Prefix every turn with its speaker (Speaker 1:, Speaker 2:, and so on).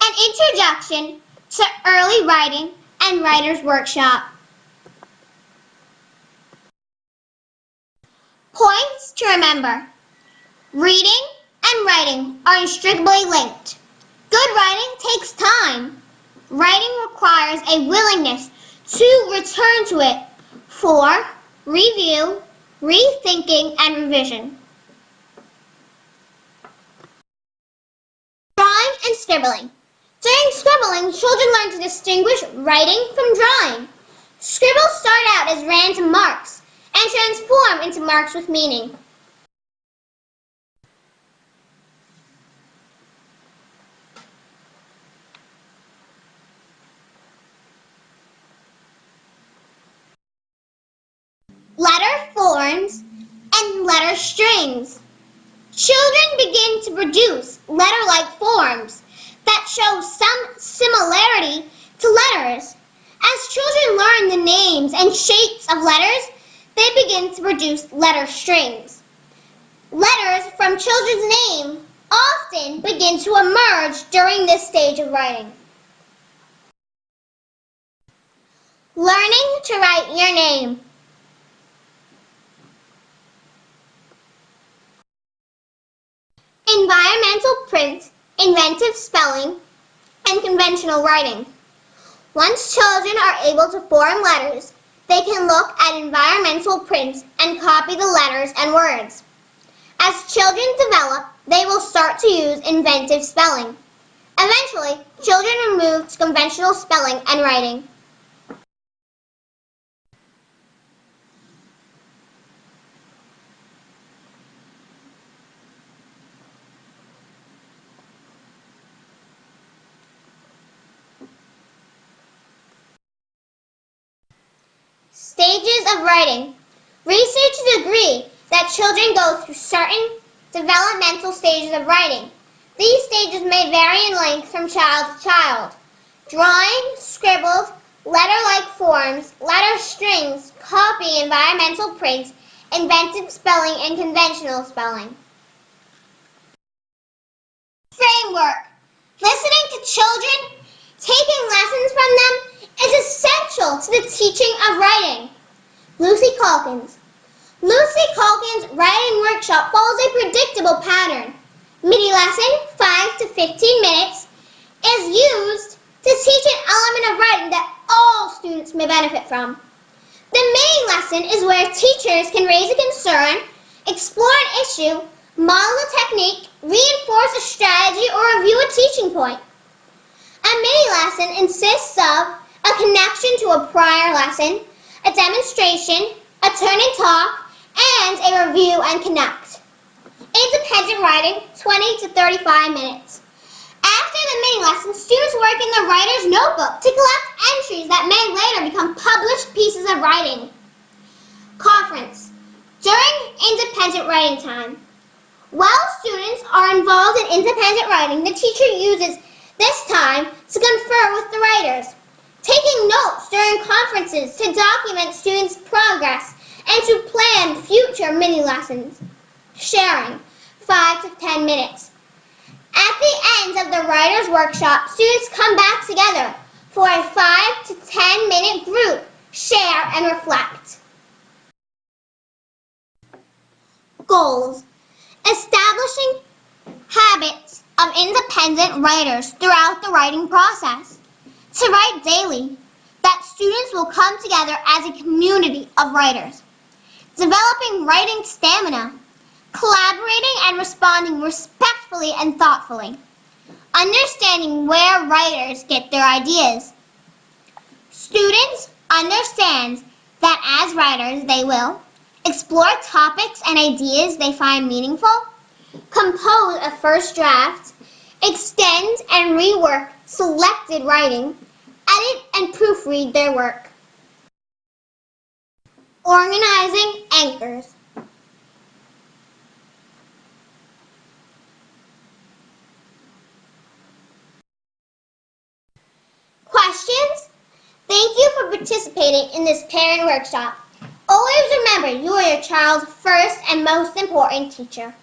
Speaker 1: An introduction to early writing and writer's workshop. Points to remember. Reading and writing are inextricably linked. Good writing takes time. Writing requires a willingness to return to it for review, rethinking, and revision. Drawing and scribbling. During scribbling, children learn to distinguish writing from drawing. Scribbles start out as random marks and transform into marks with meaning. Letter forms and letter strings. Children begin to produce letter-like forms that show some similarity to letters. As children learn the names and shapes of letters, they begin to produce letter strings. Letters from children's names often begin to emerge during this stage of writing. Learning to write your name. Environmental print, inventive spelling, and conventional writing. Once children are able to form letters, they can look at environmental prints and copy the letters and words. As children develop, they will start to use inventive spelling. Eventually, children will move to conventional spelling and writing. Stages of writing. Researchers agree that children go through certain developmental stages of writing. These stages may vary in length from child to child. Drawing, scribbles, letter-like forms, letter strings, copy, environmental prints, inventive spelling, and conventional spelling. Framework. Listening to children, taking lessons from them, is essential to the teaching of writing. Lucy Calkins. Lucy Calkins' writing workshop follows a predictable pattern. Mini lesson, 5 to 15 minutes, is used to teach an element of writing that all students may benefit from. The mini lesson is where teachers can raise a concern, explore an issue, model a technique, reinforce a strategy, or review a teaching point. A mini lesson consists of a connection to a prior lesson, a demonstration, a turn and talk, and a review and connect. Independent writing, 20 to 35 minutes. After the mini lesson, students work in the writer's notebook to collect entries that may later become published pieces of writing. Conference. During independent writing time. While students are involved in independent writing, the teacher uses this time to confer with the writers, taking notes during conferences to document students' progress and to plan future mini lessons. Sharing, 5 to 10 minutes. At the end of the writer's workshop, students come back together for a 5 to 10 minute group share and reflect. Goals. Establishing habits of independent writers throughout the writing process. To write daily, that students will come together as a community of writers. Developing writing stamina. Collaborating and responding respectfully and thoughtfully. Understanding where writers get their ideas. Students understand that as writers they will explore topics and ideas they find meaningful, compose a first draft, extend and rework selected writing, edit and proofread their work. Organizing anchors. Questions? Thank you for participating in this parent workshop. Always remember, you are your child's first and most important teacher.